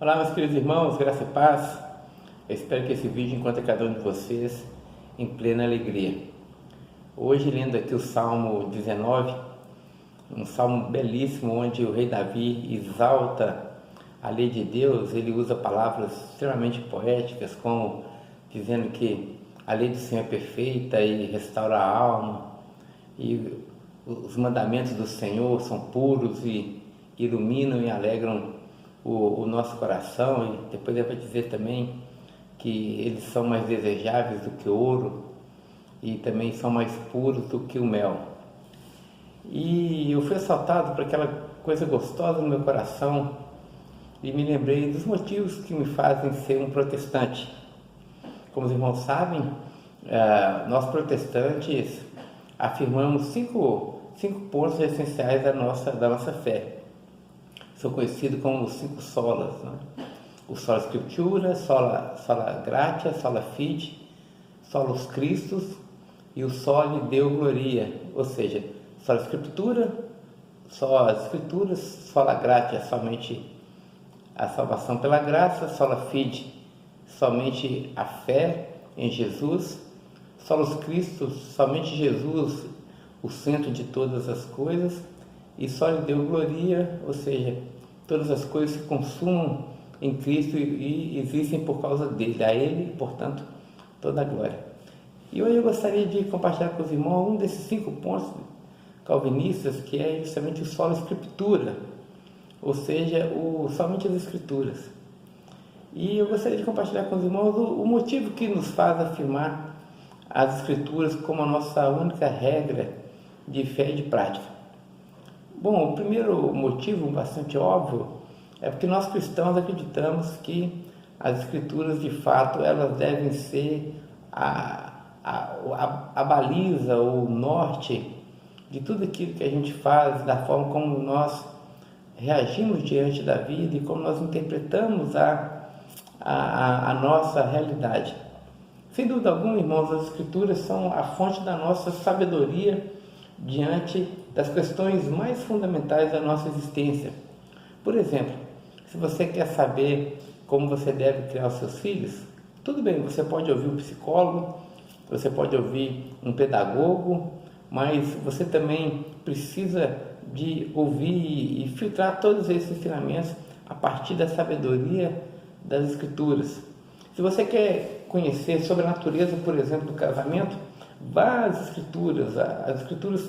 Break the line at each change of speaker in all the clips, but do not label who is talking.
Olá, meus queridos irmãos, graça e paz. Eu espero que esse vídeo encontre cada um de vocês em plena alegria. Hoje, lendo aqui o Salmo 19, um salmo belíssimo, onde o rei Davi exalta a lei de Deus. Ele usa palavras extremamente poéticas, como dizendo que a lei do Senhor é perfeita e restaura a alma, e os mandamentos do Senhor são puros e iluminam e alegram o nosso coração. E depois ele vai dizer também que eles são mais desejáveis do que o ouro e também são mais puros do que o mel. E eu fui assaltado por aquela coisa gostosa no meu coração e me lembrei dos motivos que me fazem ser um protestante. Como os irmãos sabem, nós protestantes afirmamos cinco pontos essenciais da nossa fé. São conhecidos como os 5 solas, né? O sola Scriptura, sola Gratia, sola Fide, solus Christus e o soli Deo Gloria, ou seja, sola Scriptura, só as Escrituras, sola Gratia, somente a salvação pela graça, sola Fide, somente a fé em Jesus, solus Christus, somente Jesus, o centro de todas as coisas, e soli Deo Gloria, ou seja, todas as coisas se consumam em Cristo e existem por causa dele, a ele, portanto, toda a glória. E hoje eu gostaria de compartilhar com os irmãos um desses 5 pontos calvinistas, que é justamente o sola Scriptura, ou seja, somente as Escrituras. E eu gostaria de compartilhar com os irmãos o motivo que nos faz afirmar as Escrituras como a nossa única regra de fé e de prática. Bom, o primeiro motivo, bastante óbvio, é porque nós cristãos acreditamos que as Escrituras, de fato, elas devem ser a baliza, o norte de tudo aquilo que a gente faz, da forma como nós reagimos diante da vida e como nós interpretamos a nossa realidade. Sem dúvida alguma, irmãos, as Escrituras são a fonte da nossa sabedoria diante das questões mais fundamentais da nossa existência. Por exemplo, se você quer saber como você deve criar os seus filhos, tudo bem, você pode ouvir um psicólogo, você pode ouvir um pedagogo, mas você também precisa de ouvir e filtrar todos esses ensinamentos a partir da sabedoria das Escrituras. Se você quer conhecer sobre a natureza, por exemplo, do casamento, vá às Escrituras. As Escrituras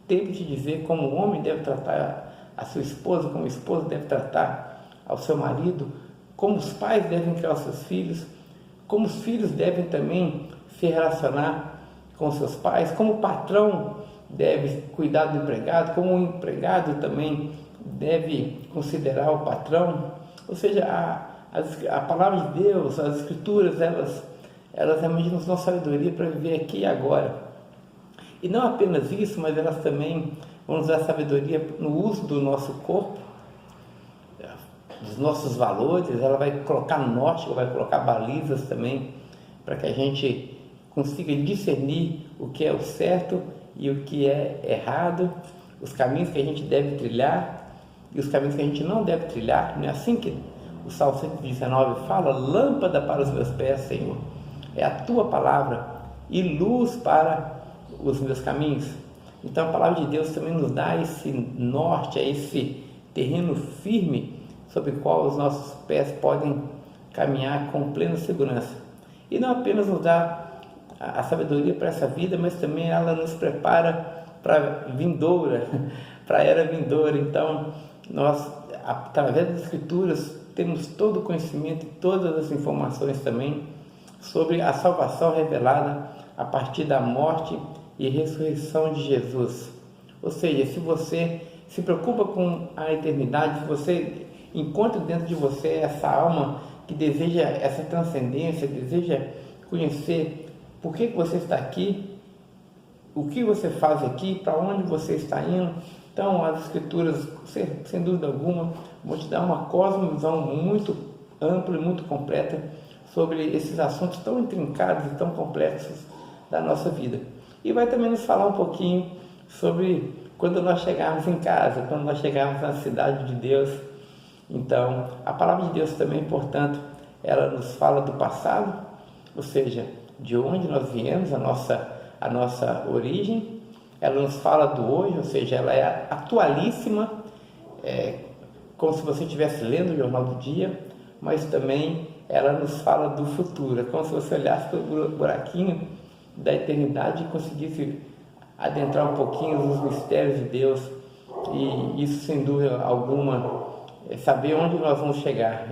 têm que te dizer como o homem deve tratar a sua esposa, como a esposa deve tratar ao seu marido, como os pais devem criar os seus filhos, como os filhos devem também se relacionar com seus pais, como o patrão deve cuidar do empregado, como o empregado também deve considerar o patrão. Ou seja, a palavra de Deus, as Escrituras, elas realmente nos dão sabedoria para viver aqui e agora. E não apenas isso, mas elas também vão nos dar sabedoria no uso do nosso corpo, dos nossos valores. Ela vai colocar norte, ela vai colocar balizas também, para que a gente consiga discernir o que é o certo e o que é errado, os caminhos que a gente deve trilhar e os caminhos que a gente não deve trilhar. Não é assim que o Salmo 119 fala? Lâmpada para os meus pés, Senhor, é a tua palavra e luz para os meus caminhos. Então a palavra de Deus também nos dá esse norte, esse terreno firme sobre o qual os nossos pés podem caminhar com plena segurança. E não apenas nos dá a sabedoria para essa vida, mas também ela nos prepara para a era vindoura. Então nós, através das Escrituras, temos todo o conhecimento e todas as informações também sobre a salvação revelada a partir da morte e ressurreição de Jesus. Ou seja, se você se preocupa com a eternidade, se você encontra dentro de você essa alma que deseja essa transcendência, deseja conhecer por que você está aqui, o que você faz aqui, para onde você está indo, então as Escrituras, sem dúvida alguma, vão te dar uma cosmovisão muito ampla e muito completa sobre esses assuntos tão intrincados e tão complexos da nossa vida. E vai também nos falar um pouquinho sobre quando nós chegarmos em casa, quando nós chegarmos na cidade de Deus, Então, a palavra de Deus também, portanto, ela nos fala do passado, ou seja, de onde nós viemos, a nossa origem. Ela nos fala do hoje, ou seja, ela é atualíssima, como se você estivesse lendo o jornal do dia, mas também ela nos fala do futuro. É como se você olhasse pelo buraquinho da eternidade e conseguisse adentrar um pouquinho nos mistérios de Deus. E isso, sem dúvida alguma, é saber onde nós vamos chegar.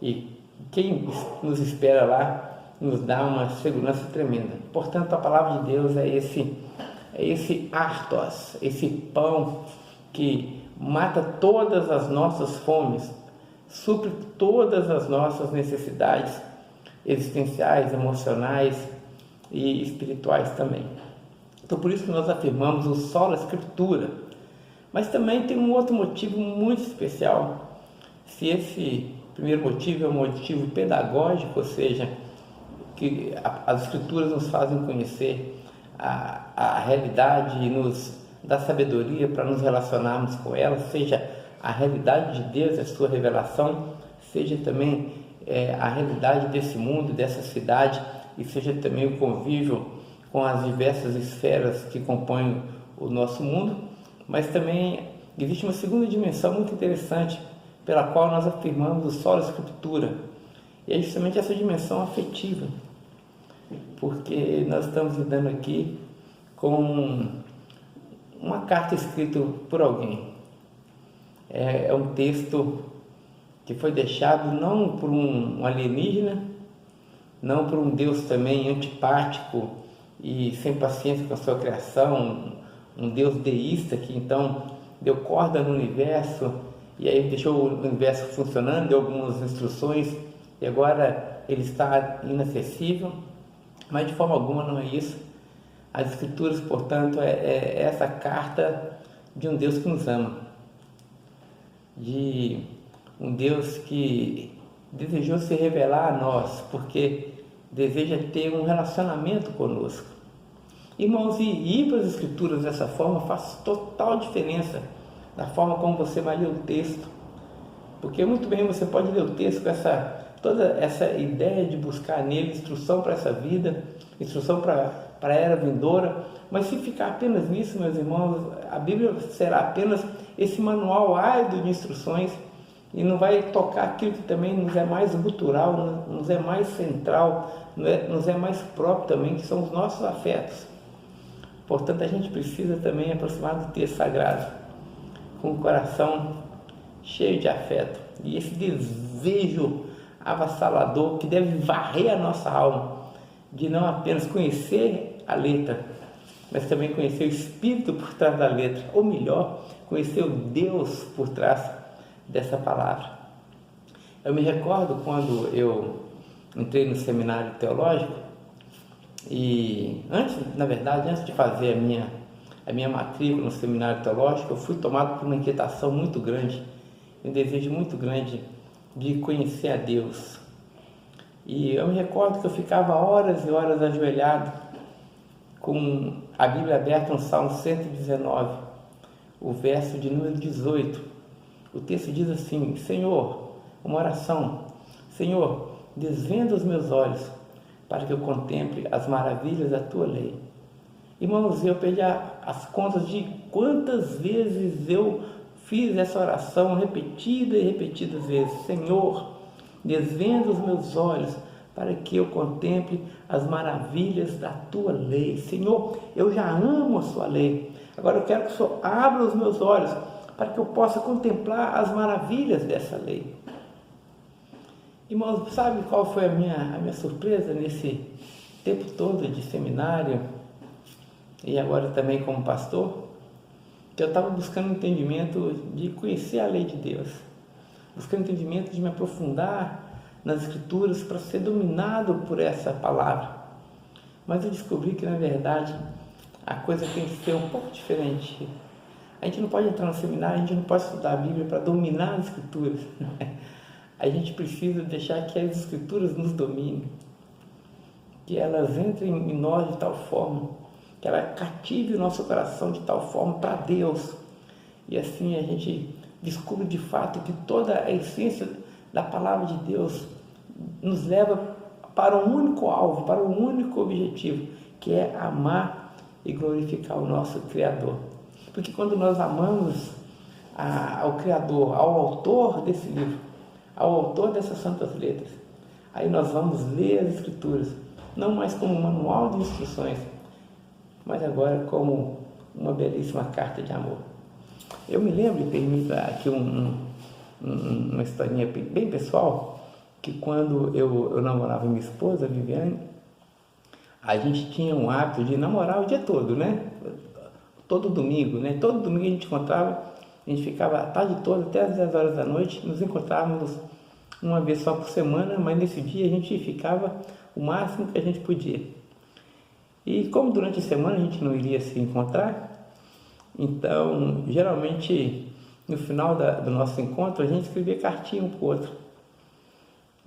E quem nos espera lá nos dá uma segurança tremenda. Portanto, a palavra de Deus é esse artos, esse pão que mata todas as nossas fomes, supre todas as nossas necessidades existenciais, emocionais e espirituais também. Então, por isso que nós afirmamos o sola Escritura. Mas também tem um outro motivo muito especial. Se esse primeiro motivo é um motivo pedagógico, ou seja, que as Escrituras nos fazem conhecer a realidade e nos dá sabedoria para nos relacionarmos com ela, seja a realidade de Deus, a sua revelação, seja também a realidade desse mundo, dessa cidade, e seja também o convívio com as diversas esferas que compõem o nosso mundo. Mas também existe uma segunda dimensão muito interessante, pela qual nós afirmamos o sola Escritura, e é justamente essa dimensão afetiva, porque nós estamos lidando aqui com uma carta escrita por alguém. É um texto que foi deixado não por um alienígena, não por um Deus também antipático e sem paciência com a sua criação, um Deus deísta que então deu corda no universo e aí deixou o universo funcionando, deu algumas instruções e agora ele está inacessível, mas de forma alguma não é isso. As Escrituras, portanto, é essa carta de um Deus que nos ama, de um Deus que desejou se revelar a nós, porque deseja ter um relacionamento conosco. Irmãos, e ir para as Escrituras dessa forma faz total diferença da forma como você vai ler o texto, porque muito bem você pode ler o texto com toda essa ideia de buscar nele instrução para essa vida, instrução para a era vindoura, mas se ficar apenas nisso, meus irmãos, a Bíblia será apenas esse manual árido de instruções e não vai tocar aquilo que também nos é mais gutural, nos é mais central, nos é mais próprio também, que são os nossos afetos. Portanto, a gente precisa também aproximar do texto sagrado com o coração cheio de afeto e esse desejo avassalador que deve varrer a nossa alma, de não apenas conhecer a letra, mas também conhecer o Espírito por trás da letra, ou melhor, conhecer o Deus por trás dessa palavra. Eu me recordo quando eu entrei no seminário teológico e antes de fazer a minha matrícula no seminário teológico, eu fui tomado por uma inquietação muito grande, um desejo muito grande de conhecer a Deus. E eu me recordo que eu ficava horas e horas ajoelhado com a Bíblia aberta no Salmo 119, o verso de número 18. O texto diz assim: Senhor, uma oração, Senhor, desvenda os meus olhos para que eu contemple as maravilhas da Tua lei. Irmãos, eu perdi as contas de quantas vezes eu fiz essa oração repetida e repetidas vezes. Senhor, desvenda os meus olhos para que eu contemple as maravilhas da Tua lei. Senhor, eu já amo a Sua lei. Agora eu quero que o Senhor abra os meus olhos para que eu possa contemplar as maravilhas dessa lei. Irmãos, sabe qual foi a minha surpresa nesse tempo todo de seminário e agora também como pastor? Que eu estava buscando entendimento de conhecer a lei de Deus, buscando entendimento de me aprofundar nas Escrituras para ser dominado por essa palavra. Mas eu descobri que, na verdade, a coisa tem que ser um pouco diferente. A gente não pode entrar no seminário, a gente não pode estudar a Bíblia para dominar as Escrituras. A gente precisa deixar que as Escrituras nos dominem, que elas entrem em nós de tal forma, que ela cative o nosso coração de tal forma para Deus. E assim a gente descubro de fato que toda a essência da palavra de Deus nos leva para um único alvo, para um único objetivo, que é amar e glorificar o nosso Criador. Porque quando nós amamos ao Criador, ao autor desse livro, ao autor dessas santas letras, aí nós vamos ler as Escrituras, não mais como um manual de instruções, mas agora como uma belíssima carta de amor. Eu me lembro, permita aqui uma historinha bem pessoal, que quando eu namorava minha esposa, Viviane, a gente tinha um hábito de namorar o dia todo, né? Todo domingo, né? Todo domingo a gente encontrava, a gente ficava a tarde toda, até as 10 horas da noite, nos encontrávamos uma vez só por semana, mas nesse dia a gente ficava o máximo que a gente podia. E como durante a semana a gente não iria se encontrar, então geralmente no final do nosso encontro a gente escrevia cartinha um para o outro.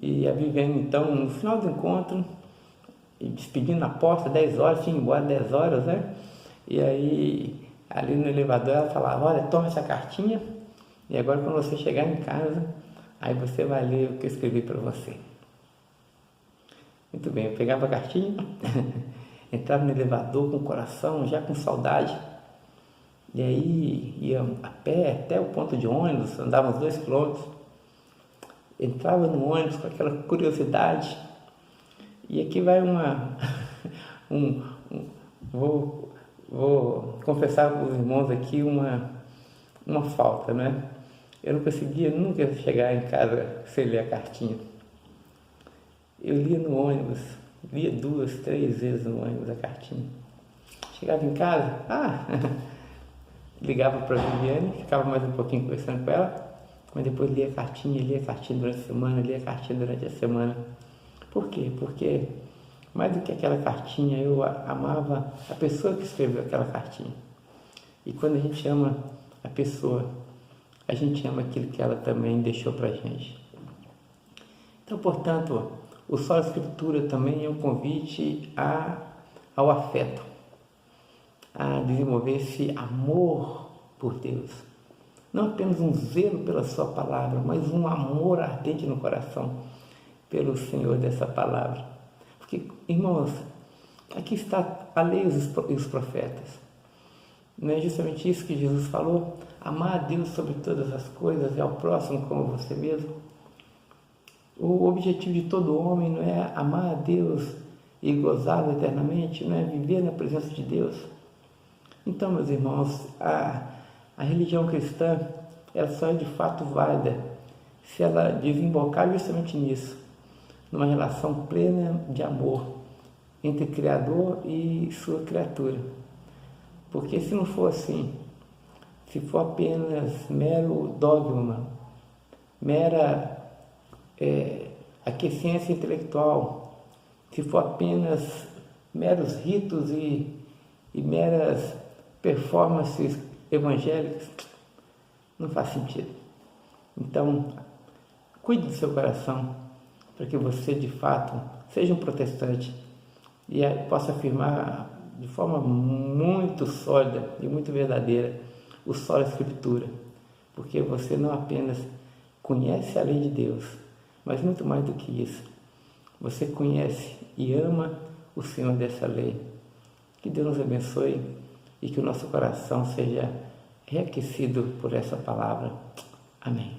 E a Viviane então, no final do encontro, despedindo na porta, 10 horas, tinha ido embora 10 horas, né? E aí, ali no elevador, ela falava, olha, toma essa cartinha, e agora quando você chegar em casa, aí você vai ler o que eu escrevi para você. Muito bem, eu pegava a cartinha, entrava no elevador com o coração, já com saudade, e aí ia a pé até o ponto de ônibus, andava uns 2 quilômetros, entrava no ônibus com aquela curiosidade, e aqui vai vou confessar para os irmãos aqui uma falta, né? Eu não conseguia nunca chegar em casa sem ler a cartinha. Eu lia no ônibus, lia 2, 3 vezes no ônibus a cartinha. Chegava em casa, ligava para a Viviane, ficava mais um pouquinho conversando com ela, mas depois lia a cartinha durante a semana, lia a cartinha durante a semana. Por quê? Porque mais do que aquela cartinha, eu amava a pessoa que escreveu aquela cartinha. E quando a gente ama a pessoa, a gente ama aquilo que ela também deixou para a gente. Então, portanto, o Solo Escritura também é um convite ao afeto, a desenvolver esse amor por Deus. Não apenas um zelo pela sua palavra, mas um amor ardente no coração pelo Senhor dessa palavra. Porque, irmãos, aqui está a lei e os profetas. Não é justamente isso que Jesus falou? Amar a Deus sobre todas as coisas e ao próximo como você mesmo. O objetivo de todo homem não é amar a Deus e gozá-lo eternamente, não é viver na presença de Deus. Então, meus irmãos, a religião cristã, ela só é de fato válida se ela desembocar justamente nisso, numa relação plena de amor entre Criador e sua criatura. Porque se não for assim, se for apenas mero dogma, mera aquiescência intelectual, se for apenas meros ritos e meras performances evangélicas, não faz sentido. Então, cuide do seu coração, para que você de fato seja um protestante e possa afirmar de forma muito sólida e muito verdadeira o Sola Escritura, porque você não apenas conhece a lei de Deus, mas muito mais do que isso, você conhece e ama o Senhor dessa lei. Que Deus nos abençoe e que o nosso coração seja reaquecido por essa palavra. Amém.